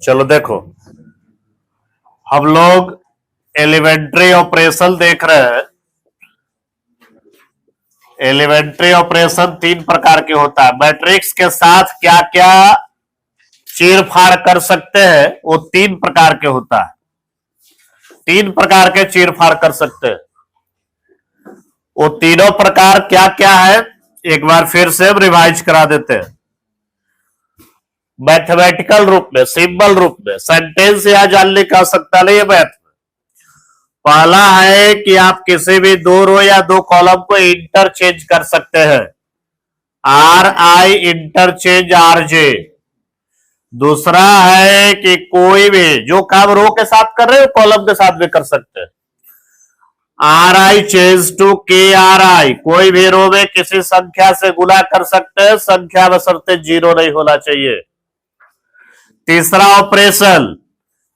चलो देखो, हम लोग एलिमेंट्री ऑपरेशन देख रहे हैं। एलिमेंट्री ऑपरेशन तीन प्रकार के होता है। मैट्रिक्स के साथ क्या क्या चीरफाड़ कर सकते हैं वो तीन प्रकार के होता है। तीन प्रकार के चीरफाड़ कर सकते हैं। वो तीनों प्रकार क्या क्या है, एक बार फिर से रिवाइज करा देते हैं। मैथमेटिकल रूप में, सिंबल रूप में, सेंटेंस या जानने का आवश्यकता नहीं है। मैथ में पहला है कि आप किसी भी दो रो या दो कॉलम को इंटरचेंज कर सकते हैं। Are I interchange R J. दूसरा है कि कोई भी जो काम रो के साथ कर रहे हो कॉलम के साथ भी कर सकते हैं। आर आई चेंज टू के आर आई, कोई भी रो में किसी संख्या से गुणा कर सकते हैं, संख्या बशर्ते जीरो नहीं होना चाहिए। तीसरा operation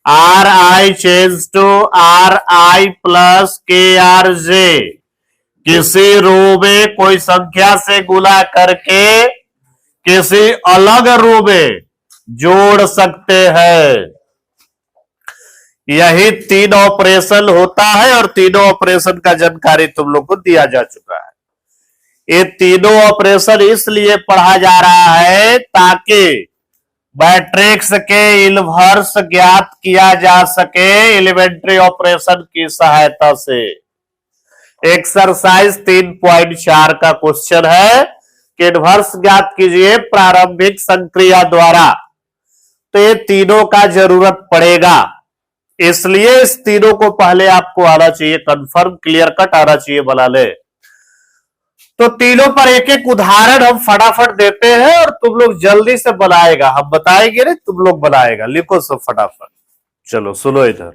R I change to R I plus K R J, किसी रो में कोई संख्या से गुणा करके किसी अलग रो में जोड़ सकते हैं। यही तीन ऑपरेशन होता है और तीनों ऑपरेशन का जानकारी तुम लोग को दिया जा चुका है। ये तीनों ऑपरेशन इसलिए पढ़ा जा रहा है ताकि मैट्रिक्स के इनवर्स ज्ञात किया जा सके एलिमेंट्री ऑपरेशन की सहायता से। एक्सरसाइज 3.4 का क्वेश्चन है कि इनवर्स ज्ञात कीजिए प्रारंभिक संक्रिया द्वारा। तो ये तीनों का जरूरत पड़ेगा, इसलिए इस तीनों को पहले आपको आना चाहिए, कंफर्म क्लियर कट आना चाहिए बना ले। तो तीनों पर एक एक उदाहरण हम फटाफट देते हैं और तुम लोग जल्दी से बनाएगा। हम बताएंगे नहीं, तुम लोग बनाएगा। लिखो सब फटाफट। चलो सुनो इधर।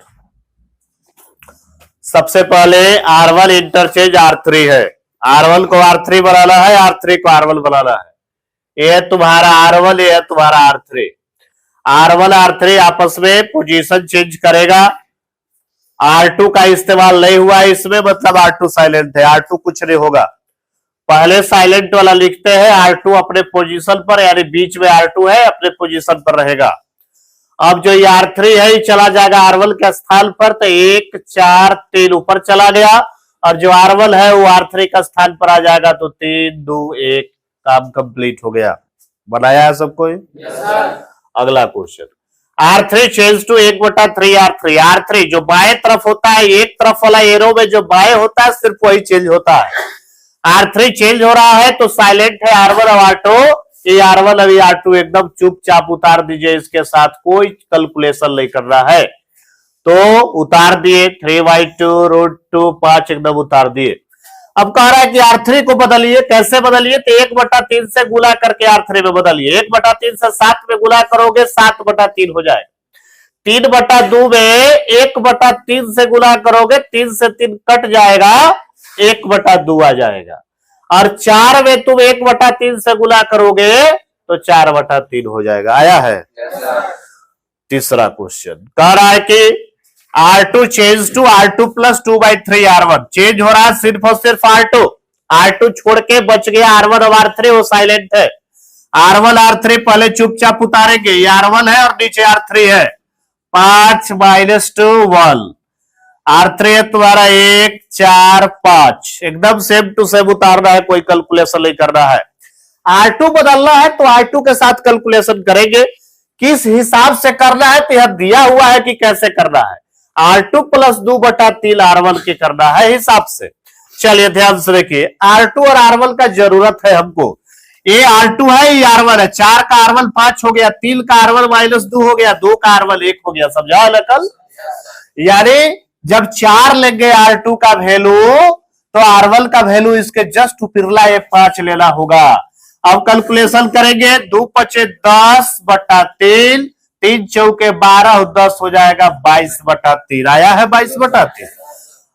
सबसे पहले R1 इंटरचेंज R3 है। R1 को R3 बनाना है, R3 को R1 बनाना है। ये तुम्हारा R1, ये तुम्हारा R3। R1 R3 आपस में पोजीशन चेंज करेगा। R2 का इस्तेमाल नहीं हुआ है इसमें, मतलब R2 साइलेंट है, R2 कुछ नहीं होगा। पहले साइलेंट वाला लिखते हैं, R2 अपने पोजीशन पर, यानी बीच में R2 है, अपने पोजीशन पर रहेगा। अब जो ये R3 है ये चला जाएगा R1 के स्थान पर, तो 1 4 3 ऊपर चला गया, और जो R1 है वो R3 का स्थान पर आ जाएगा, तो 3 2 1 काम कंप्लीट हो गया। बनाया है सबको? अगला question R3 change to 1/3 R3। R3 जो बाएं तरफ होता है, एक तरफ वाला एरो में जो बाएं होता है सिर्फ वही चेंज होता है। R3 चेंज हो रहा है तो साइलेंट है R1 और R2। ये R1 अभी R2 एकदम चुपचाप उतार दीजिए, इसके साथ कोई कैलकुलेशन नहीं कर रहा है, तो उतार दिए। 3/2 5 एकदम उतार दिए। अब कह रहा है कि R3 को बदलिए। कैसे बदलिए? तो 1/3 से गुणा करके R3 में बदलिए। 1/3 से 7 में गुणा करोगे 7/3 हो जाए। 3/2 में 1/3 से गुणा करोगे 3 से 3 कट जाएगा, 1/2 आ जाएगा। और 4 में तुम 1/3 से गुणा करोगे तो 4/3 हो जाएगा। आया है? तीसरा क्वेश्चन कह रहा है कि R2 change to R2 plus 2/3 R1। Change हो रहा है सिर्फ और सिर्फ R2। R2 छोड़ के बच गया R1 और R3, वो साइलेंट है। R1 R3 पहले चुपचाप उतारेंगे। ये R1 है और नीचे R3 है। 5 - 2 1। R3 है तुम्हारा 1 4 5, एकदम सेम टू सेम उतारना है, कोई कैलकुलेशन नहीं करना है। R2 बदलना है तो R2 के साथ कैलकुलेशन करेंगे। किस हिसाब से करना है तो यह दिया हुआ है कि कैसे करना है। R2 प्लस 2/3 R1 के करना है हिसाब से। चलिए ध्यान से देखिए, R2 और R1 का जरूरत है हमको। ये R2 है, ये R1 है। 4 का R1 5 हो गया, 3 का R1 -2 हो गया, 2 का R1 1 हो गया। समझा ना कल? यानी जब 4 लेंगे R2 का वैल्यू तो R1 का वैल्यू इसके जस्ट ऊपरला ये 5 लेना होगा। अब कैलकुलेशन करेंगे। 2 × 5 = 10/3, 3 × 4 = 12, 10 हो जाएगा 22/3। आया है 22/3।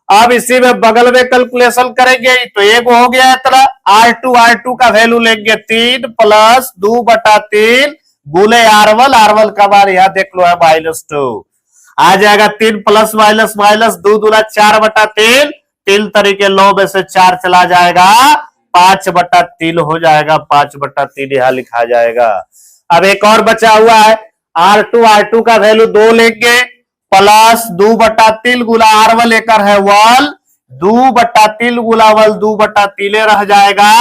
अब इसी में बगल में कैलकुलेशन करेंगे तो एक हो गया इतना। R2 का वैल्यू लेंगे 3 प्लस 2/3 गुने R1 का मान यहां देख लो है -2, आ जाएगा 3 प्लस माइनस माइनस 2 दूना 4/3, 3 तरीके 9 में से 4 चला जाएगा, 5/3 हो जाएगा। 5/3 यहां लिखा जाएगा। अब एक और बचा हुआ है R2 का वैल्यू 2 लेंगे प्लस 2/3 गुना R1 लेकर है वल 2/3 गुना वल 2/3 रह जाएगा,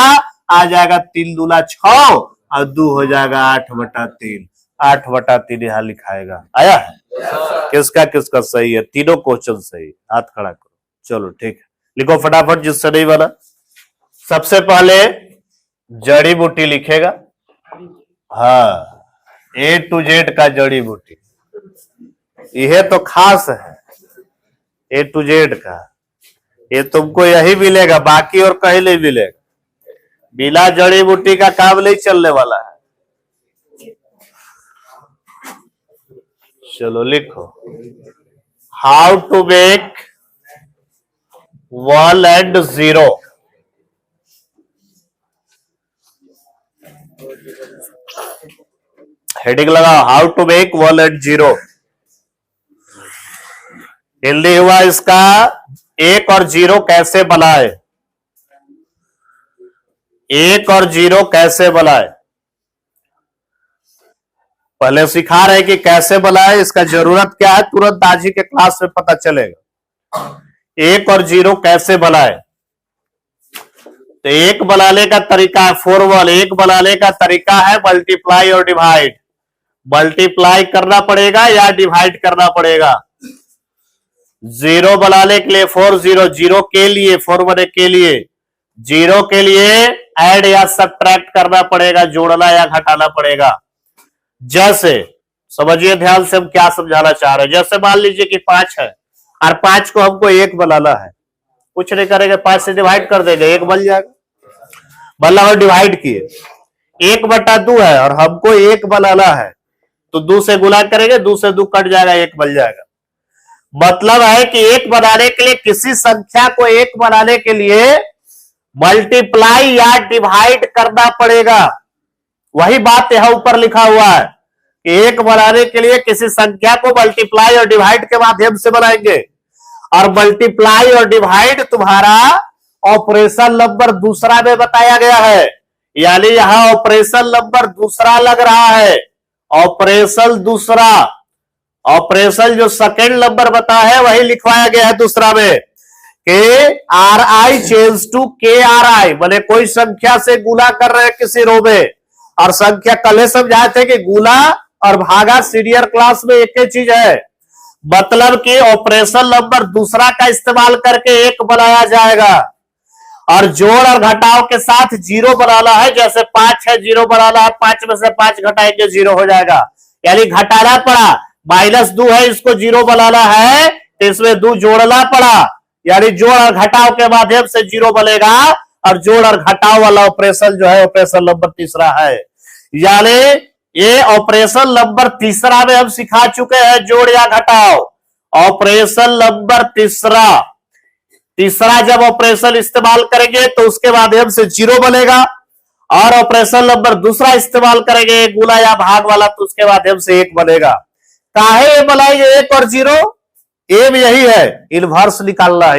आ जाएगा 3 दूना 6 और 2 हो जाएगा 8/3। 8/3 यहां लिखाएगा। आया है? किसका किसका सही है? तीनों क्वेश्चन सही। हाथ खड़ा करो। चलो ठीक है, लिखो फटाफट जिससे नहीं बना। सबसे पहले जड़ी बूटी लिखेगा। हाँ, A to Z का जड़ी बूटी, यह तो खास है A to Z का। ये तुमको यही मिलेगा, बाकी और कहीं नहीं मिलेगा। बिना जड़ी बूटी का काम नहीं चलने वाला है। चलो लिखो, how to make 1 and 0। Heading लगाओ, how to make 1 and 0। Hindi हुआ इसका 1 और 0 कैसे बनाए। 1 और 0 कैसे बनाए, पहले सिखा रहे कि कैसे बनाए, इसका जरूरत क्या है तुरंत आज ही के क्लास में पता चलेगा। 1 और 0 कैसे बनाए, तो 1 बनाने का तरीका है फॉर्मल। 1 बनाने का तरीका है मल्टीप्लाई और डिवाइड। मल्टीप्लाई करना पड़ेगा या डिवाइड करना पड़ेगा। 0 बनाने के लिए 4 0, 0 के लिए 4 बने के लिए 0 के लिए ऐड या सब्ट्रैक्ट करना पड़ेगा, जोड़ना या घटाना पड़ेगा। जैसे समझिए ध्यान से हम क्या समझाना चाह रहे हैं। जैसे मान लीजिए कि 5 है और 5 को हमको 1 बनाना है, कुछ नहीं करेंगे, 5 से डिवाइड कर देंगे, 1 बन जाएगा। मतलब हम डिवाइड किए, 1/2 है और हमको 1 बनाना है, तो 2 से गुना करेंगे, 2 से 2 कट जाएगा, 1 बन जाएगा। मतलब है कि 1 बनाने के लिए, किसी संख्या को 1 बनाने के लिए मल्टीप्लाई या डिवाइड करना पड़ेगा। वही बात यहां ऊपर लिखा हुआ है कि 1 बनाने के लिए किसी संख्या को मल्टीप्लाई और डिवाइड के माध्यम से बनाएंगे। और मल्टीप्लाई और डिवाइड तुम्हारा ऑपरेशन नंबर दूसरा में बताया गया है, यानी यहां ऑपरेशन नंबर दूसरा लग रहा है। ऑपरेशन दूसरा, ऑपरेशन जो सेकेंड नंबर बता है वही लिखवाया गया है दूसरा में कि RI चेंज टू KRI, माने कोई संख्या से गुना कर रहे हैं किसी रो में, और संख्या कल समझाए थे कि गुना और भागा सीनियर क्लास में एक ही चीज है। मतलब कि ऑपरेशन नंबर दूसरा का इस्तेमाल करके 1 बनाया जाएगा और जोड़ और घटाव के साथ 0 बनाना है। जैसे 5 है, 0 बनाना है, 5 में से 5 घटाएंगे 0 हो जाएगा, यानी घटाना पड़ा। -2 है, इसको 0 बनाना है तो इसमें 2 जोड़ना पड़ा, यानी जोड़ और घटाव के माध्यम से 0 बनेगा। और जोड़ और घटाव वाला ऑपरेशन जो है ऑपरेशन नंबर तीसरा है। यानी ये ऑपरेशन नंबर तीसरा में हम सिखा चुके हैं जोड़ या घटाव। ऑपरेशन नंबर तीसरा जब ऑपरेशन इस्तेमाल करेंगे तो उसके माध्यम से 0 बनेगा, और ऑपरेशन नंबर दूसरा इस्तेमाल करेंगे गुना या भाग वाला तो उसके माध्यम से 1 बनेगा। काहे ये बनाएंगे 1 और 0? एम यही है, इनवर्स निकालना है।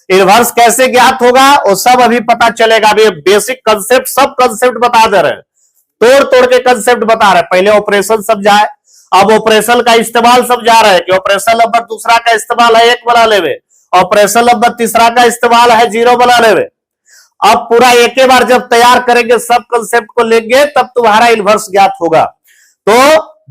इनवर्स कैसे ज्ञात होगा वो सब अभी पता चलेगा। अभी बेसिक कंसेप्ट, सब कंसेप्ट बता दे रहे हैं, तोड़ तोड़ के कंसेप्ट बता रहे हैं। पहले ऑपरेशन समझाए, अब ऑपरेशन का इस्तेमाल समझा रहे हैं कि ऑपरेशन नंबर दूसरा का इस्तेमाल है 1 बनाने में, ऑपरेशन नंबर तीसरा का इस्तेमाल है 0 बनाने में। अब पूरा एक ही बार जब तैयार करेंगे, सब कंसेप्ट को लेंगे, तब तुम्हारा इनवर्स ज्ञात होगा। तो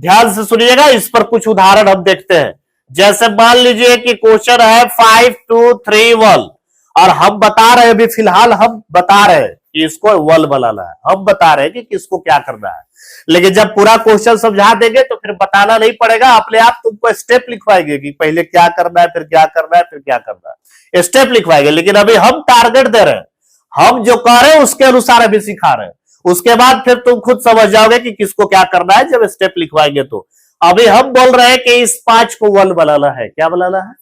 ध्यान से सुनिएगा, इस पर कुछ उदाहरण हम देखते हैं। जैसे मान लीजिए कि क्वेश्चन है 5 2 3 1, और हम बता रहे हैं, अभी फिलहाल हम बता रहे हैं कि इसको 1 बनाना है, हम बता रहे हैं कि किसको क्या करना है। लेकिन जब पूरा क्वेश्चन समझा देंगे तो फिर बताना नहीं पड़ेगा, अपने आप तुमको स्टेप लिखवाएंगे कि पहले क्या करना है, फिर क्या करना है, फिर क्या करना है, स्टेप लिखवाएंगे। लेकिन अभी हम टारगेट दे रहे हैं, हम जो कर रहे हैं उसके अनुसार अभी सिखा रहे हैं। उसके बाद फिर तुम खुद समझ जाओगे कि किसको क्या करना है जब स्टेप लिखवाएंगे। तो अभी हम बोल रहे हैं कि इस 5 को 1 बनाना है। क्या बनाना है?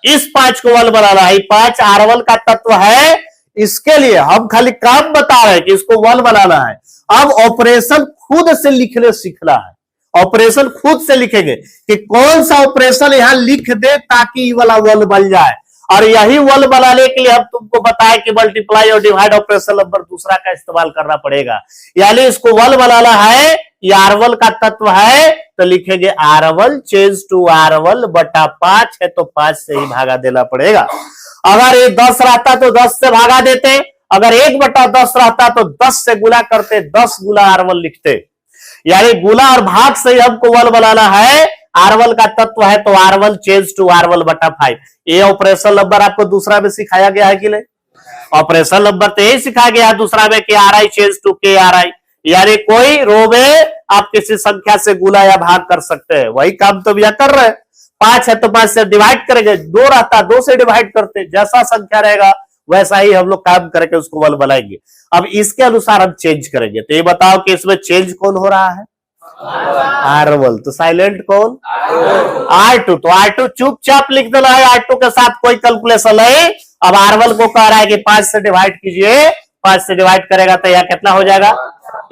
इस 5 को 1 बनाना है। 5 R1 का तत्व है, इसके लिए हम खाली काम बता रहे हैं कि इसको 1 बनाना है। अब ऑपरेशन खुद से लिखने सीखना है। ऑपरेशन खुद से लिखेंगे कि कौन सा ऑपरेशन यहां लिख दे ताकि ये वाला 1 बन जाए। और यही 1 बनाने के लिए हम तुमको बताए कि मल्टीप्लाई और डिवाइड ऑपरेशन नंबर दूसरा का इस्तेमाल करना पड़ेगा। यानी इसको 1 बनाना है, ये R1 का तत्व है तो लिखेंगे R1 चेंज टू R1 बटा 5 है तो 5 से ही भागा देना पड़ेगा। अगर ये 10 रहता तो 10 से भागा देते, अगर 1 बटा 10 रहता तो 10 से गुना करते, 10 गुना R1 लिखते। यानी गुना और भाग से ही हमको वल बनाना है। R1 का तत्व है तो R1 चेंज टू R1 बटा 5। ये ऑपरेशन नंबर आपको दूसरा में सिखाया गया है कि नहीं? ऑपरेशन नंबर तो यही सिखाया गया है दूसरा में कि RI चेंज टू KRI, यानी कोई रो में आप किसी संख्या से गुना या भाग कर सकते हैं। वही काम तो भैया कर रहे हैं। 5 है तो 5 से डिवाइड करेंगे, 2 रहता 2 से डिवाइड करते, जैसा संख्या रहेगा वैसा ही हम लोग काम करके उसको वल बनाएंगे। अब इसके अनुसार हम चेंज करेंगे। तो ये बताओ कि इसमें चेंज कौन हो रहा है? R1। तो साइलेंट कौन? R2। तो R2 चुपचाप लिख देना है, R2 के साथ कोई कैलकुलेशन नहीं। अब R1 को कह रहा है कि 5 से डिवाइड कीजिए, 5 से डिवाइड करेगा तो यह कितना हो जाएगा?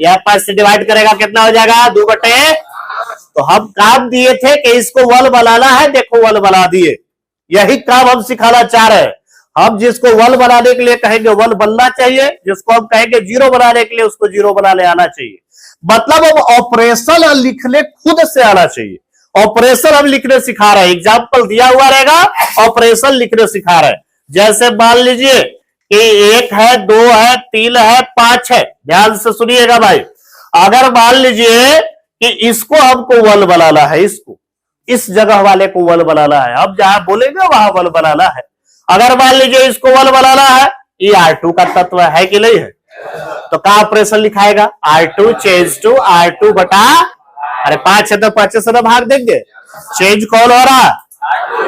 यह 5 से डिवाइड करेगा कितना हो जाएगा? 2 बटे। तो हम काम दिए थे कि इसको वल बनाना है, देखो वल बना दिए। यही काम हम सिखाना चाह रहे हैं। हम जिसको वल बनाने के लिए कहेंगे वल बनना चाहिए, जिसको हम कहेंगे जीरो बनाने के लिए उसको जीरो बनाने आना चाहिए। मतलब अब ऑपरेशन लिखने खुद से आना चाहिए। ऑपरेशन हम लिखने सिखा रहे हैं, एग्जाम्पल दिया हुआ रहेगा, ऑपरेशन लिखने सिखा रहे हैं। जैसे मान लीजिए कि 1 है, 2 है, 3 है, 5 है। ध्यान से सुनिएगा भाई। अगर मान लीजिए कि इसको हमको वल बनाना है, इसको इस जगह वाले को वल बनाना है, अब जहां बोलेंगे वहां वल बनाना है। अगर मान लीजिए इसको वल बनाना है, ये R2 का तत्व है कि नहीं है? तो क्या operation लिखाएगा? R2 change to R2 बटा, अरे 5 है तो 5 से ना भाग देंगे। चेंज कौन हो रहा?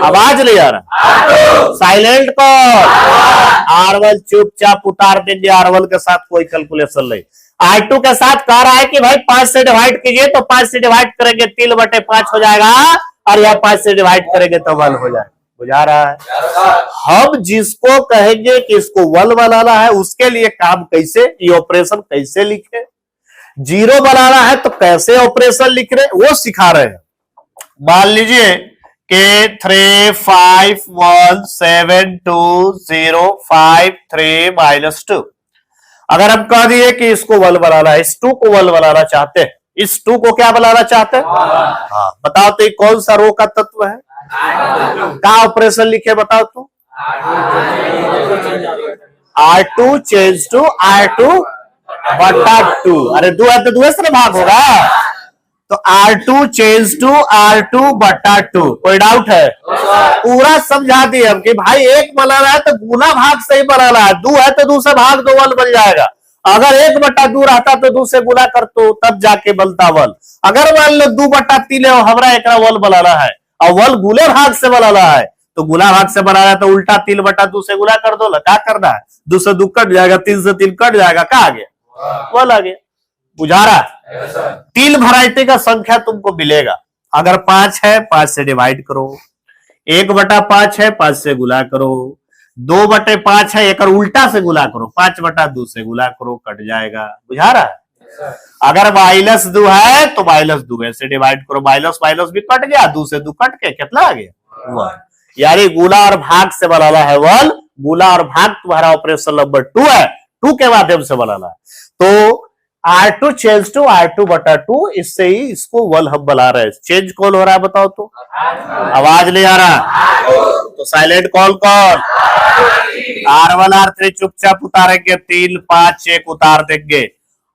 आवाज नहीं आ रहा। साइलेंट कौन? R1 चुपचाप उतार देंगे। R1 के साथ कोई कैलकुलेशन नहीं। R2 के साथ कह रहा है कि भाई 5 से डिवाइड कीजिए, तो 5 से डिवाइड करेंगे 3 बटे 5 हो जाएगा, और यह 5 से डिवाइड करेंगे तो 1 हो जाएगा। बुझा रहा है? हम जिसको कहेंगे कि इसको वल बनाना है उसके लिए काम कैसे, ये ऑपरेशन कैसे लिखे, जीरो बनाना है तो कैसे ऑपरेशन लिख रहे वो सिखा रहे हैं। मान लीजिए कि 3 5 1 7 2 0 5 3 -2। अगर हम कह दिए कि इसको वल बनाना है, इस 2 को वल बनाना चाहते हैं, इस 2 को क्या बनाना चाहते हैं? हाँ बताओ तो ये कौन सा रो का तत्व है? क्या ऑपरेशन लिखे बताओ तो? R2 चेंज टू R2 बटा 2। अरे 2 है तो 2 से भाग होगा। तो R2 चेंज टू R2 बटा 2। कोई डाउट है? पूरा समझा दिए हम कि भाई 1 बनाना है तो गुना भाग से ही बनाना है। 2 है तो 2 से भाग दो, वल बन जाएगा। अगर 1 बटा 2 रहता तो 2 से गुना कर तो तब जाके बनता वल। अगर मान लो 2 बटा 3 है, हमारा एक वल बनाना है और वल गुना भाग से बनाना है, तो गुना भाग से बनाना है तो उल्टा 3 बटा 2 से गुना कर दो ना। क्या करना है? 2 से 2 कट जाएगा, 3 से 3 कट जाएगा, क्या आ गया? वल आ गया। बुझा रहा? 3 वैरायटी का संख्या तुमको मिलेगा। अगर 5 है 5 से डिवाइड करो, 1 बटा 5 है 5 से गुना करो, 2 बटे 5 है एक उल्टा से गुना करो, 5 बटा 2 से गुना करो, कट जाएगा। बुझा रहा है? अगर -2 है तो -2 से डिवाइड करो, माइनस माइनस भी कट गया, 2 से 2 कट के कितना आ गया? 1। यानी गुना और भाग से बनाना है वल। गुना और भाग तुम्हारा ऑपरेशन नंबर 2 है, 2 के माध्यम से बनाना है। तो R2 चेंज टू R2 बटा 2, इससे ही इसको वल हम बना रहे हैं। चेंज कौन हो रहा है बताओ तो? आवाज नहीं आ रहा। तो साइलेंट कौन कौन? R1 R3 चुपचाप उतारेंगे, 3 5 1 उतार देंगे,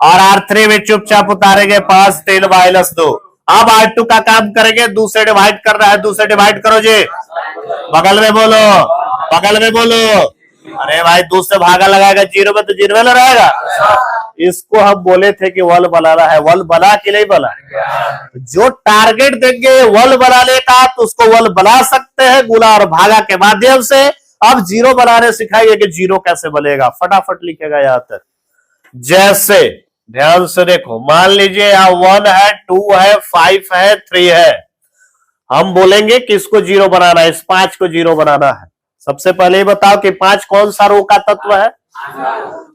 और R3 में चुपचाप उतारेंगे 5 3 -2। अब R2 का काम करेंगे, 2 से डिवाइड कर रहा है, 2 से डिवाइड करो जी। बगल में बोलो, बगल में बोलो। अरे भाई 2 से भागा लगाएगा 0 में तो 0 में रहेगा। इसको हम बोले थे कि वल बनाना है, वल बना कि नहीं बना? जो टारगेट देंगे वल बनाने का तो उसको वल बना सकते हैं गुना और भागा के माध्यम से। अब जीरो बनाने सिखाइए कि जीरो कैसे बनेगा, फटाफट लिखेगा यहां तक। जैसे ध्यान से देखो, मान लीजिए यहाँ 1 है, 2 है, 5 है, 3 है। हम बोलेंगे कि इसको जीरो बनाना है, इस 5 को जीरो बनाना है। सबसे पहले बताओ कि 5 कौन सा रो का तत्व है?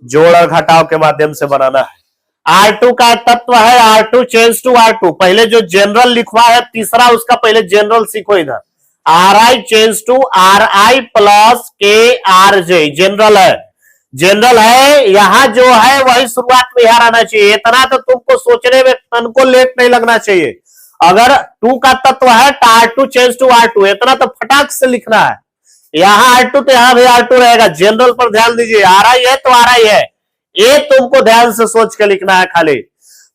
जोड़ और घटाव के माध्यम से बनाना है। R2 का तत्व है R2 चेंज टू R2। पहले जो जनरल लिखवा है तीसरा, उसका पहले जनरल सीखो इधर। RI change to RI plus KRJ general है। जनरल है, यहाँ जो है वही शुरुआत में यहाँ आना चाहिए। इतना तो तुमको सोचने में तन को लेट नहीं लगना चाहिए। अगर टू का तत्व है तो R2 चेंज टू R2, इतना तो फटाक से लिखना है। यहाँ R2 तो यहाँ भी R2 रहेगा। जनरल पर ध्यान दीजिए, आ रहा ही है तो आ रहा ही है, ये तुमको ध्यान से सोच के लिखना है खाली।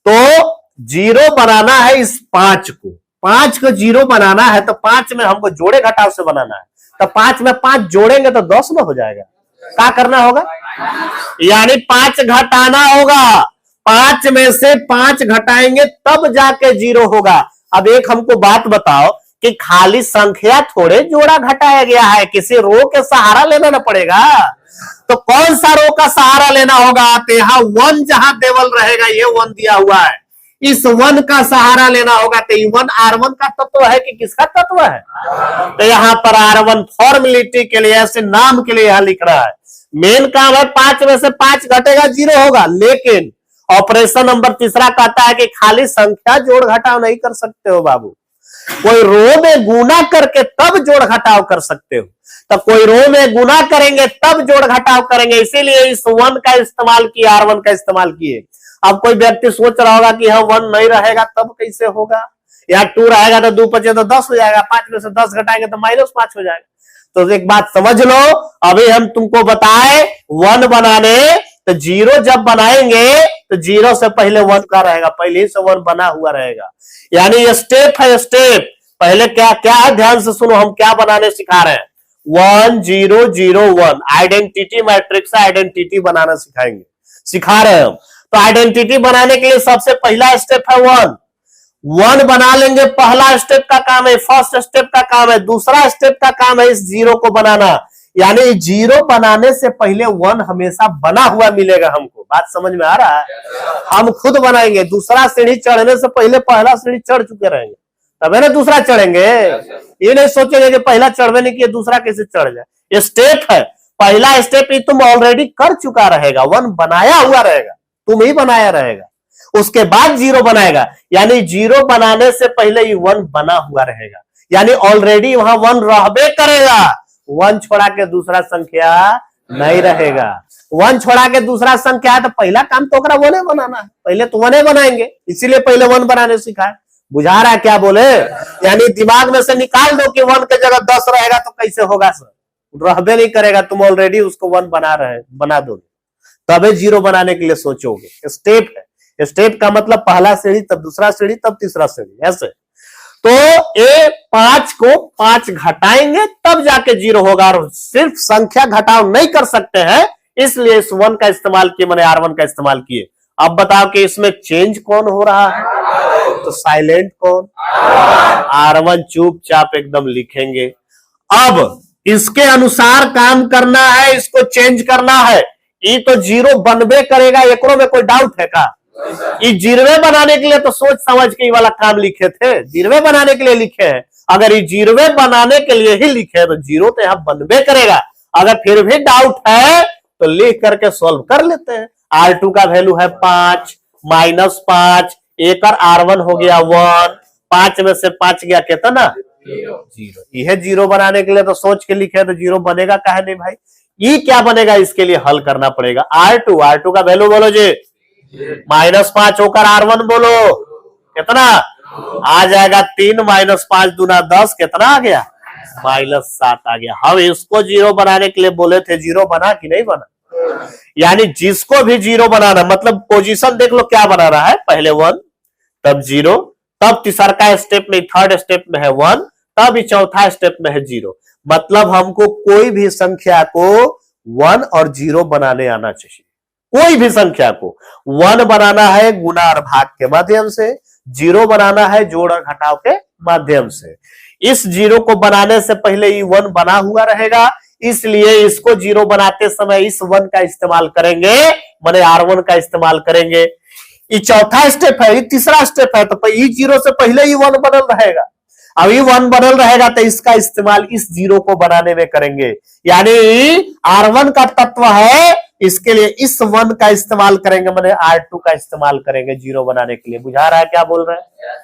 तो जीरो बनाना है इस 5 को, 5 को जीरो बनाना है तो 5 में हमको जोड़े घटाव से बनाना है। तो 5 में 5 जोड़ेंगे तो 10 में हो जाएगा। क्या करना होगा, यानी 5 घटाना होगा। 5 में से 5 घटाएंगे तब जाके जीरो होगा। अब एक हमको बात बताओ कि खाली संख्या थोड़े जोड़ा घटाया गया है, किसी रो के सहारा लेना ना पड़ेगा। तो कौन सा रो का सहारा लेना होगा, तो यहाँ 1 जहां देवल रहेगा, ये 1 दिया हुआ है, इस 1 का सहारा लेना होगा। तो 1 R1 का तत्व है कि किसका तत्व है, तो यहाँ पर R1 फॉर्मेलिटी के लिए, ऐसे नाम के लिए यहाँ लिख रहा है। मेन काम है 5 में से 5 घटेगा जीरो होगा, लेकिन ऑपरेशन नंबर तीसरा कहता है कि खाली संख्या जोड़ घटाव नहीं कर सकते हो बाबू, कोई रो में गुना करके तब जोड़ घटाव कर सकते हो। तो कोई रो में गुना करेंगे तब जोड़ घटाव करेंगे, इसीलिए इस 1 का इस्तेमाल किया, R1 का इस्तेमाल किए। अब कोई व्यक्ति सोच रहा होगा कि हाँ 1 नहीं रहेगा तब कैसे होगा, या 2 रहेगा तो 2 5 तो 10 हो जाएगा, 5 में से 10 घटाएंगे तो -5 हो जाएगा। तो एक बात समझ लो, अभी हम तुमको बताए 1 बनाने, तो जीरो जब बनाएंगे तो जीरो से पहले 1 का रहेगा, पहले ही से 1 बना हुआ रहेगा। यानी ये स्टेप है, स्टेप पहले क्या क्या है ध्यान से सुनो, हम क्या बनाने सिखा रहे हैं। 1 0 0 1 आइडेंटिटी मैट्रिक्स, आइडेंटिटी बनाना सिखा रहे हैं हम। तो आइडेंटिटी बनाने के लिए सबसे पहला स्टेप है 1 बना लेंगे, पहला स्टेप का काम है, फर्स्ट स्टेप का काम है। दूसरा स्टेप का काम है इस जीरो को बनाना, यानी जीरो बनाने से पहले 1 हमेशा बना हुआ मिलेगा हमको। बात समझ में आ रहा है, हम खुद बनाएंगे, दूसरा सीढ़ी चढ़ने से पहले पहला सीढ़ी चढ़ चुके रहेंगे, तब है ना दूसरा चढ़ेंगे। ये नहीं सोचेंगे कि पहला चढ़वे नहीं किया दूसरा कैसे चढ़ जाए। ये स्टेप है, पहला स्टेप ही तुम ऑलरेडी कर चुका रहेगा, 1 बनाया हुआ रहेगा, तुम ही बनाया रहेगा। उसके बाद जीरो बनाएगा, यानी जीरो बनाने से पहले ही 1 बना हुआ रहेगा, यानी ऑलरेडी वहां 1 रहबे करेगा। 1 छोड़ा के दूसरा संख्या नहीं रहेगा। 1 छोड़ा के दूसरा संख्या है तो पहला काम तो 1 बनाना है, पहले तो 1 बनाएंगे, इसीलिए पहले 1 बनाने सिखाए। बुझा रहा है क्या बोले, यानी दिमाग में से निकाल दो कि 1 के जगह 10 रहेगा तो कैसे होगा सर, रहबे नहीं करेगा, तुम ऑलरेडी उसको 1 बना दोगे, तबे जीरो बनाने के लिए सोचोगे। स्टेप है, स्टेप का मतलब पहला सीढ़ी, तब दूसरा सीढ़ी, तब तीसरा सीढ़ी, ऐसे। तो ये 5 को 5 घटाएंगे तब जाके जीरो होगा, और सिर्फ संख्या घटाव नहीं कर सकते हैं, इसलिए इस 1 का इस्तेमाल किए, मैंने R1 का इस्तेमाल किए। अब बताओ कि इसमें चेंज कौन हो रहा है, तो साइलेंट कौन, R1 चुपचाप एकदम लिखेंगे। अब इसके अनुसार काम करना है, इसको चेंज करना है। ये तो जीरो बनबे करेगा, एकरो में कोई डाउट है का, ये जीरवे बनाने के लिए तो सोच समझ के ये वाला काम लिखे थे, जीरवे बनाने के लिए लिखे हैं। अगर ये जीरवे बनाने के लिए ही लिखे तो जीरो तो यहां बनबे करेगा। अगर फिर भी डाउट है तो लिख करके सॉल्व कर लेते हैं। R2 का वैल्यू है 5 -5, एक और R1 हो गया 1, 5 में से 5 गया कितना, जीरो। यह जीरो बनाने के लिए तो सोच के लिखे तो जीरो बनेगा काहे नहीं भाई, ये क्या बनेगा, इसके लिए हल करना पड़ेगा। R2 का वैल्यू बोलो जी, -5 होकर R1 बोलो कितना आ जाएगा, 3 -5 दूना 10, कितना आ गया, -7 आ गया। हम इसको जीरो बनाने के लिए बोले थे, जीरो बना कि नहीं बना, यानी जिसको भी जीरो बनाना, मतलब पोजीशन देख लो क्या बना रहा है, पहले 1 तब जीरो, तब तीसरा का स्टेप में, थर्ड स्टेप में है 1, तब चौथा स्टेप में है जीरो। मतलब हमको कोई भी संख्या को 1 और 0 बनाने आना चाहिए। कोई भी संख्या को 1 बनाना है गुना और भाग के माध्यम से, 0 बनाना है जोड़ और घटाव के माध्यम से। इस 0 को बनाने से पहले ही 1 बना हुआ रहेगा, इसलिए इसको 0 बनाते समय इस 1 का इस्तेमाल करेंगे, माने R1 का इस्तेमाल करेंगे। ये चौथा स्टेप है, ये तीसरा स्टेप है, तो ये 0 से पहले ही 1 बनल रहेगा। अब ये 1 बनल रहेगा तो इसका इस्तेमाल इस 0 को बनाने में करेंगे, यानी R1 का तत्व है, इसके लिए इस 1 का इस्तेमाल करेंगे, माने R2 का इस्तेमाल करेंगे 0 बनाने के लिए। बुझा रहा है क्या बोल रहे हैं?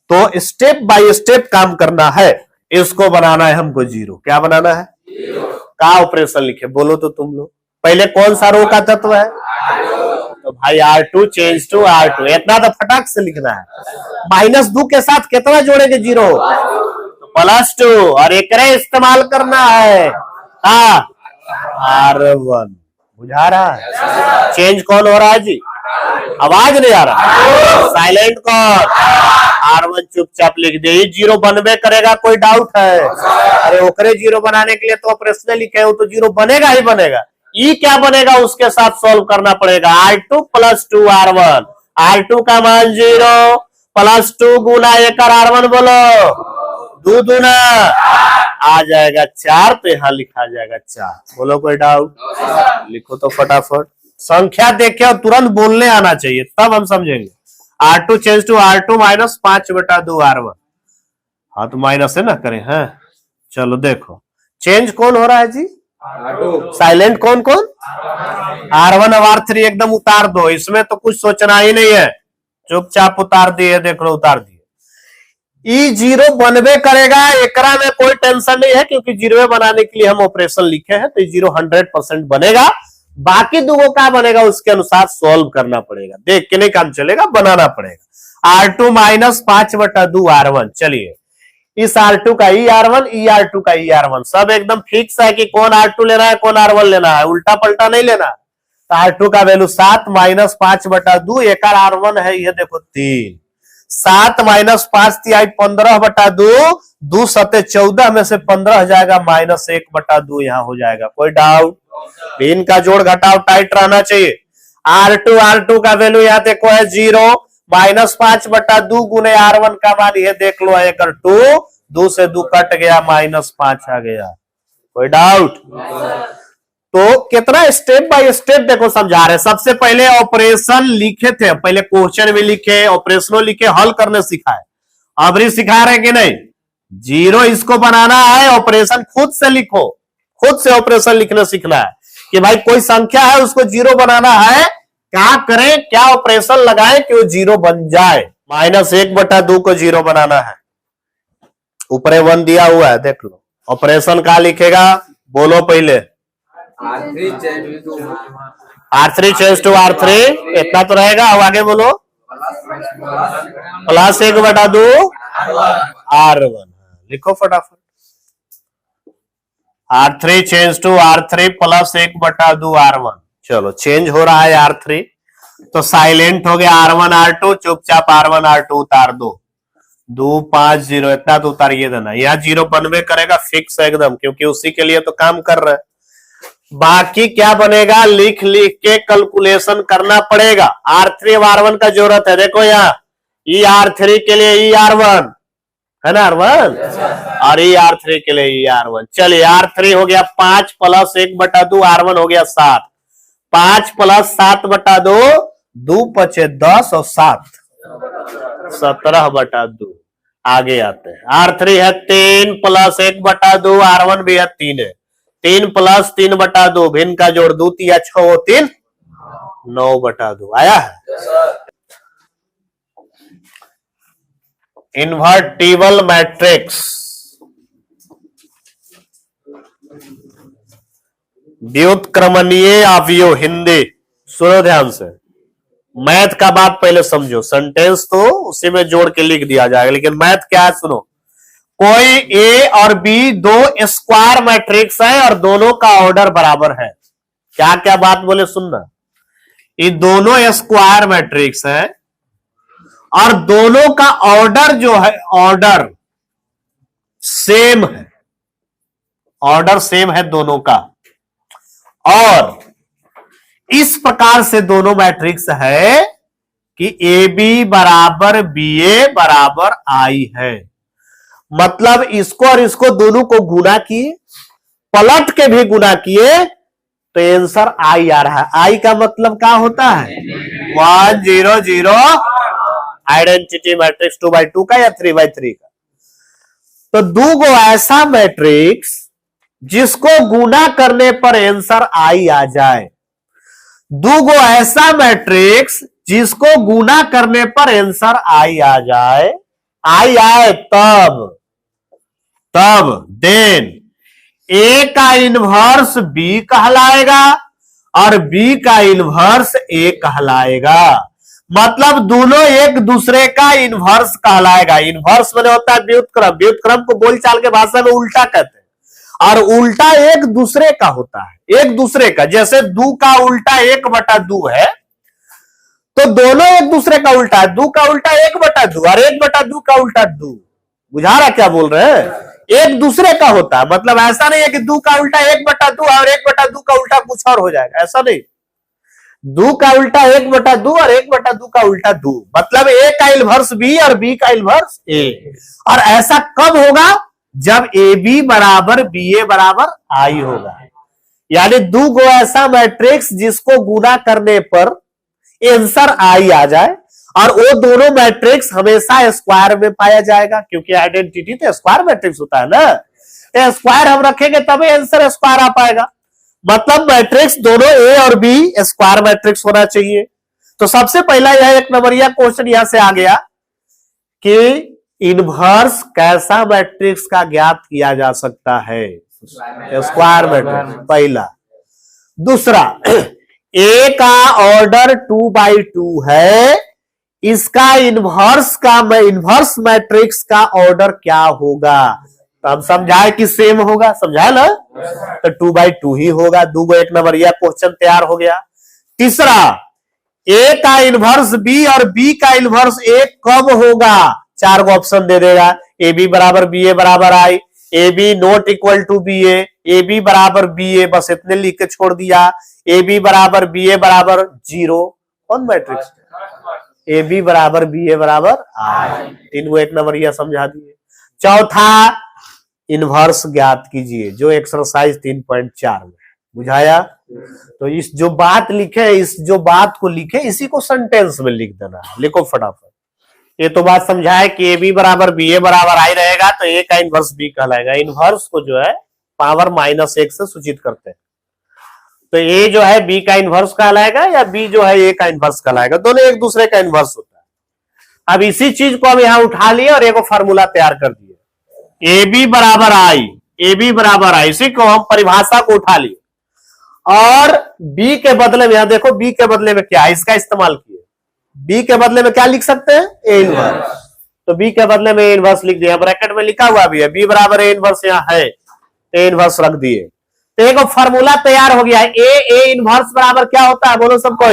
तो स्टेप बाय स्टेप काम करना है। इसको बनाना है हमको 0, क्या बनाना है, का ऑपरेशन लिखे बोलो तो तुम लोग, पहले कौन सा रो का तत्व है? तो भाई R2 चेंज टू R2, इतना तो फटाक से लिखना है। -2 के साथ कितना जोड़ेंगे? 0, तो +2, और एक इस्तेमाल करना है हाँ R1। बुझा रहा है? चेंज कौन हो रहा है जी? आवाज नहीं आ रहा, साइलेंट कौन? R1 चुपचाप लिख दे। 0 बनबे करेगा, कोई डाउट है? अरे ओकरे 0 बनाने के लिए तो ऑपरेशन लिखे हो, तो 0 बनेगा ही बनेगा। ई क्या बनेगा उसके साथ सॉल्व करना पड़ेगा। R2 + 2 R1, R2 का मान 0 +2 गुना 1 R1 बोलो, 2 दूना आ जाएगा 4, तो यहाँ लिखा जाएगा 4। बोलो कोई डाउट? लिखो तो फटाफट। संख्या देखे और तुरंत बोलने आना चाहिए, तब हम समझेंगे। R2 change to R2 -5/2 R1। हाँ तो माइनस है ना, करें हैं। चलो देखो चेंज कौन हो रहा है जी? साइलेंट कौन कौन? R1 और R3 एकदम उतार दो, इसमें तो कुछ सोचना ही नहीं है, चुपचाप उतार दिए। देख लो उतार दिए। ई 0 बनबे करेगा, एकरा में कोई टेंशन नहीं है, क्योंकि 0 बनाने के लिए हम ऑपरेशन लिखे हैं, तो 0 100% बनेगा। बाकी दो का बनेगा उसके अनुसार सॉल्व करना पड़ेगा, देख के नहीं काम चलेगा, बनाना पड़ेगा। R2 -5/2 R1। चलिए इस R2 का ई R1, ई R2 का ई R1 सब एकदम फिक्स है कि कौन R2 लेना है कौन R1 लेना है, उल्टा पलटा नहीं लेना। तो R2 का वैल्यू 7 -5/2, एक R1 है ये देखो 3। 7 -5 तिहाई 15/2, 2 सते 14 में से 15 जाएगा, -1/2 यहाँ हो जाएगा। कोई डाउट? इनका जोड़ घटाव टाइट रहना चाहिए। R2 का वैल्यू यहाँ देखो है 0, -5/2 गुने R1 का मान ये देख लो है 2, 2 से 2 कट गया, -5 आ गया। कोई डाउट? तो कितना स्टेप बाय स्टेप देखो समझा रहे। सबसे पहले ऑपरेशन लिखे थे, पहले क्वेश्चन भी लिखे, ऑपरेशनों लिखे, हल करने सिखाए। अब भी सिखा रहे कि नहीं? 0 इसको बनाना है, ऑपरेशन खुद से लिखो, खुद से ऑपरेशन लिखना सीखना है कि भाई कोई संख्या है उसको 0 बनाना है, क्या करें, क्या ऑपरेशन लगाएं कि वो 0 बन जाए। -1/2 को 0 बनाना है, ऊपर 1 दिया हुआ है देख लो। ऑपरेशन क्या लिखेगा बोलो पहले? R3 चेंज टू R3, इतना तो रहेगा। अब आगे बोलो। +1/2 R1, लिखो फटाफट। R3 change to R3 +1/2 R1। चलो चेंज हो रहा है R3, तो साइलेंट हो गया R1 R2, चुपचाप R1 R2 उतार दो। 2 5 0 इतना तो उतारिए देना, यहाँ 0 बनवे करेगा फिक्स एकदम, क्योंकि उसी के लिए तो काम कर रहे हैं। बाकी क्या बनेगा लिख लिख के कैलकुलेशन करना पड़ेगा। R3 और R1 का जरूरत है, देखो यहाँ ई R3 के लिए ई R1 है ना R1, और ई R3 के लिए ई R1। चलिए R3 हो गया 5 + 1/2, R1 हो गया 7। 5 + 7/2, 2 × 10 और 7 17/2। आगे आते हैं। R3 है 3 + 1/2, R1 भी है 3 है। 3 + 3/2, भिन्न का जोड़ 2 × 6 3 9/2 आया है। इन्वर्टिबल मैट्रिक्स, व्युत्क्रमणीय अवयव। हिंदी सुनो ध्यान से, मैथ का बात पहले समझो, सेंटेंस तो उसी में जोड़ के लिख दिया जाएगा, लेकिन मैथ क्या है सुनो। कोई ए और बी दो स्क्वायर मैट्रिक्स है और दोनों का ऑर्डर बराबर है। क्या क्या बात बोले सुनना, ये दोनों स्क्वायर मैट्रिक्स है और दोनों का ऑर्डर जो है ऑर्डर सेम है, ऑर्डर सेम है दोनों का। और इस प्रकार से दोनों मैट्रिक्स है कि ए बी बराबर बी ए बराबर आई है। मतलब इसको और इसको दोनों को गुना किए, पलट के भी गुना किए, तो आंसर आई आ रहा है। आई का मतलब क्या होता है 1 0 0, आइडेंटिटी मैट्रिक्स 2x2 का या 3x3 का। तो दो गो ऐसा मैट्रिक्स जिसको गुना करने पर आंसर आई आ जाए, दो गो ऐसा मैट्रिक्स जिसको गुना करने पर आंसर आई आ जाए, आई आए तब देन ए का इनवर्स बी कहलाएगा और बी का इनवर्स ए कहलाएगा। मतलब दोनों एक दूसरे का इनवर्स कहलाएगा। इनवर्स मैंने होता है व्युत्क्रम, व्युत्क्रम को बोलचाल के भाषा में उल्टा कहते हैं, और उल्टा एक दूसरे का होता है, एक दूसरे का। जैसे दू का उल्टा 1/2 है, तो दोनों एक दूसरे का उल्टा है। दू का उल्टा 1/2 और 1/2 का उल्टा 2। बुझा रहा क्या बोल रहे हैं? एक दूसरे का होता है। मतलब ऐसा नहीं है कि दू का उल्टा 1/2 और 1/2 का उल्टा कुछ और हो जाएगा, ऐसा नहीं। दू का उल्टा 1/2 और 1/2 का उल्टा 2। मतलब ए का इनवर्स बी और बी का इनवर्स ए। और ऐसा कब होगा? जब ए बी बराबर बी ए बराबर आई होगा। यानी दो गो ऐसा मैट्रिक्स जिसको गुना करने पर आंसर आई आ जाए, और वो दोनों मैट्रिक्स हमेशा स्क्वायर में पाया जाएगा, क्योंकि आइडेंटिटी तो स्क्वायर मैट्रिक्स होता है ना। स्क्वायर हम रखेंगे तभी आंसर स्क्वायर आ पाएगा। मतलब मैट्रिक्स दोनों ए और बी स्क्वायर मैट्रिक्स होना चाहिए। तो सबसे पहला यह एक नंबरिया क्वेश्चन यहां से आ गया कि इनवर्स कैसा मैट्रिक्स का ज्ञात किया जा सकता है? स्क्वायर मैट्रिक्स, पहला। दूसरा, ए का ऑर्डर 2/2 है, इसका इनवर्स मैट्रिक्स का ऑर्डर क्या होगा? तो हम समझाए कि सेम होगा, समझाए ना? तो 2/2 ही होगा। दो एक नंबर यह क्वेश्चन तैयार हो गया। तीसरा, ए का इनवर्स बी और बी का इनवर्स ए कब होगा? 4 को ऑप्शन दे देगा। ए बी बराबर बी ए बराबर I, A B not equal to B A B बराबर बी ए, बस इतने लिख के छोड़ दिया। ए बी बराबर बी ए बराबर 0, कौन मैट्रिक्स? ए बी बराबर बी ए बराबर आई। 3 को एक नंबर यह समझा दिए। चौथा, इनवर्स ज्ञात कीजिए, जो एक्सरसाइज 3.4 में बुझाया। तो इस जो बात लिखे, इस जो बात को लिखे, इसी को सेंटेंस में लिख देना। लिखो फटाफट। ये तो बात समझाए कि ए बी बराबर बी ए बराबर आई रहेगा, तो ए का इनवर्स बी कहलाएगा। इनवर्स को जो है पावर -1 से सूचित करते हैं। तो ए जो है बी का इनवर्स कहलाएगा, या बी जो है ए का इनवर्स कहलाएगा। दोनों एक दूसरे का इनवर्स होता है। अब इसी चीज को हम यहां उठा लिए और एक फार्मूला तैयार कर दिए। ए बी बराबर आई, ए बी बराबर आई, इसी को हम परिभाषा को उठा लिए, और बी के बदले में, यहां देखो बी के बदले में क्या है, इसका इस्तेमाल किए। बी के बदले में क्या लिख सकते हैं? A inverse. तो बी के बदले में ए इनवर्स लिख दिया, ब्रैकेट में लिखा हुआ भी है, बी बराबर ए इनवर्स यहाँ है, ए इनवर्स रख दिए। तो एक फार्मूला तैयार हो गया। ए इनवर्स बराबर क्या होता है? बोलो सबको।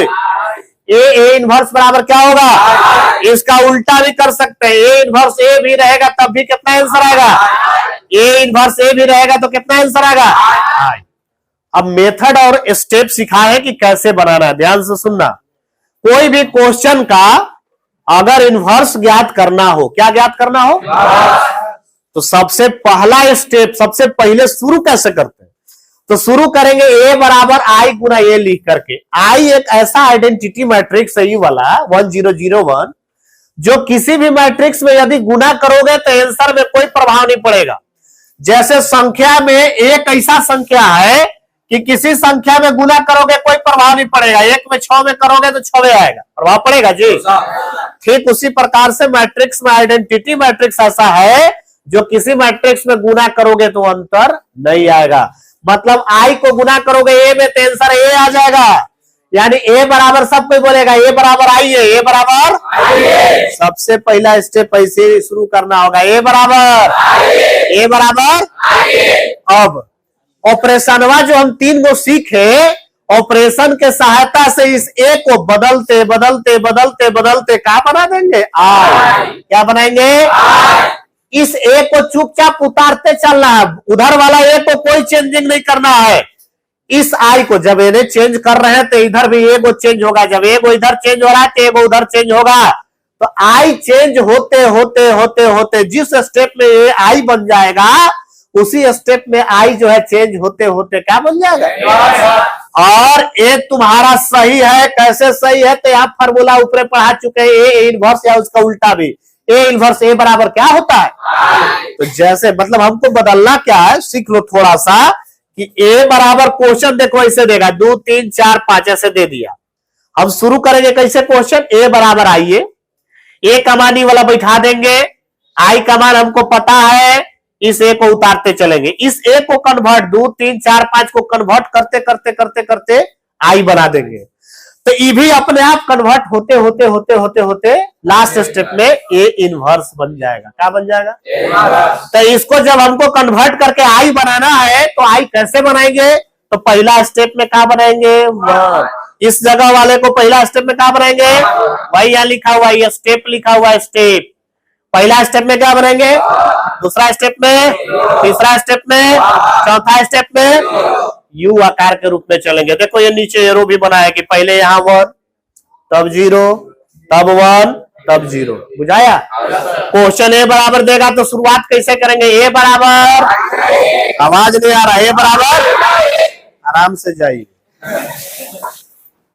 ए इनवर्स बराबर क्या होगा? इसका उल्टा भी कर सकते हैं। ए इनवर्स ए भी रहेगा तब भी कितना आंसर आएगा? ए इनवर्स ए भी रहेगा तो कितना आंसर आएगा? अब मेथड और स्टेप सिखाए हैं कि कैसे बनाना है, ध्यान से सुनना। कोई भी क्वेश्चन का अगर इनवर्स ज्ञात करना हो, क्या ज्ञात करना हो, तो सबसे पहला स्टेप, सबसे पहले शुरू कैसे करते हैं? तो शुरू करेंगे ए बराबर आई गुना ए लिख करके। आई एक ऐसा आइडेंटिटी मैट्रिक्स है, ये वाला 1001, जो किसी भी मैट्रिक्स में यदि गुना करोगे तो आंसर में कोई प्रभाव नहीं पड़ेगा। जैसे संख्या में एक ऐसा संख्या है कि किसी संख्या में गुना करोगे कोई प्रभाव नहीं पड़ेगा। 1 में 6 में करोगे तो 6 आएगा, प्रभाव पड़ेगा जी। ठीक उसी प्रकार से मैट्रिक्स में आइडेंटिटी मैट्रिक्स ऐसा है जो किसी मैट्रिक्स में गुना करोगे तो अंतर नहीं आएगा। मतलब आई को गुना करोगे ए में तो आंसर ए आ जाएगा। यानी ए बराबर सब कोई बोलेगा ए बराबर आई है, ए बराबर आई है। सबसे पहला स्टेप ऐसे शुरू करना होगा, ए बराबर ए बराबर आई है। अब ऑपरेशनवा जो हम 3 को सीखे, ऑपरेशन के सहायता से इस ए को बदलते बदलते बदलते बदलते क्या बना देंगे? आई। क्या बनाएंगे? आई। इस ए को चुपचाप उतारते चलना है, उधर वाला ए को कोई चेंजिंग नहीं करना है। इस आई को जब इन्हें चेंज कर रहे हैं तो इधर भी ए को चेंज होगा, जब ए को इधर चेंज हो रहा है तो ए को उधर चेंज होगा। तो आई चेंज होते होते होते होते जिस स्टेप में ए आई बन जाएगा, उसी स्टेप में आई जो है चेंज होते होते क्या बन जाएगा? और ए तुम्हारा सही है। कैसे सही है? तो यहाँ फार्मूला ऊपर पढ़ा चुके हैं, ए इनवर्स या उसका उल्टा भी। ए इनवर्स ए बराबर क्या होता है? तो जैसे मतलब हमको बदलना क्या है, सीख लो थोड़ा सा कि ए बराबर क्वेश्चन देखो ऐसे देगा 2 3 4 5 ऐसे दे दिया। हम शुरू करेंगे कैसे क्वेश्चन? ए बराबर आइए, ए का मान वाला बैठा देंगे, आई का मान हमको पता है, इस ए को उतारते चलेंगे। इस ए को कन्वर्ट 2 3 4 5 को कन्वर्ट करते करते करते करते आई बना देंगे। तो ये भी अपने आप कन्वर्ट होते होते होते होते होते लास्ट स्टेप में ए इनवर्स बन जाएगा। क्या बन जाएगा? तो इसको जब हमको कन्वर्ट करके आई बनाना है तो आई कैसे बनाएंगे? तो पहला स्टेप में क्या बनाएंगे? वन। इस जगह वाले को पहला स्टेप में क्या बनाएंगे? वही यहां लिखा हुआ है, स्टेप लिखा हुआ है, स्टेप। पहला स्टेप में क्या बनाएंगे? दूसरा स्टेप में, तीसरा स्टेप में, चौथा स्टेप में यू आकार के रूप में चलेंगे। देखो ये नीचे एरो भी बना है कि पहले यहाँ 1, तब 0, तब 1, तब 0। बुझाया? क्वेश्चन ए बराबर देगा तो शुरुआत कैसे करेंगे? ए बराबर, आवाज नहीं आ रहा, ए बराबर, आराम से जाइए।